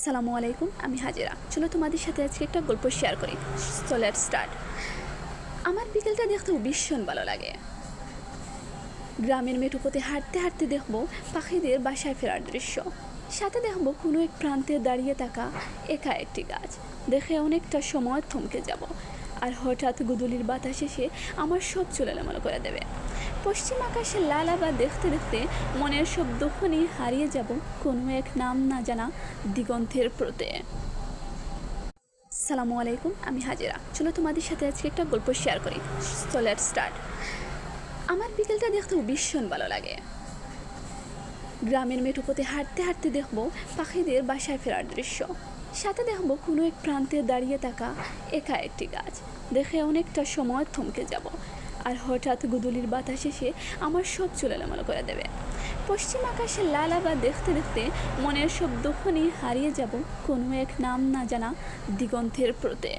সালামু আলাইকুম, আমি হাজিরা। চলো তোমাদের সাথে আজকে একটা গল্প শেয়ার করি। So let's start. আমার বিকেলটা দেখতেও ভীষণ ভালো লাগে। গ্রামের মেঠোপথে হাঁটতে হাঁটতে দেখবো পাখিদের বাসায় ফেরার দৃশ্য। সাথে দেখবো কোনো এক প্রান্তে দাঁড়িয়ে থাকা একা একটি গাছ। দেখে অনেকটা সময় থমকে যাব, আর হঠাৎ গুদুলির বাতাস এসে আমার সব চুল এলোমেলো করে দেবে। পশ্চিম আকাশে লাল আবার দেখতে দেখতে মনের সব দুঃখনি হারিয়ে যাব কোনো এক নাম না জানা দিগন্তের প্রতে। সালামু আলাইকুম, আমি হাজিরা। চলো তোমাদের সাথে আজকে একটা গল্প শেয়ার করি। So let's start. আমার বিকেলটা দেখতেও ভীষণ ভালো লাগে। গ্রামের মেঠোপথে হাঁটতে হাঁটতে দেখবো পাখিদের বাসায় ফেরার দৃশ্য। সাথে দেখবো কোনো এক প্রান্তে দাঁড়িয়ে থাকা একা একটি গাছ। দেখে অনেকটা সময় থমকে যাব, আর হঠাৎ গুদুলির বাতাস এসে আমার সব চুল এলোমেলো করে দেবে। পশ্চিম আকাশে লাল আবার দেখতে দেখতে মনের সব দুঃখনি হারিয়ে যাব কোনো এক নাম না জানা দিগন্তের প্রতে।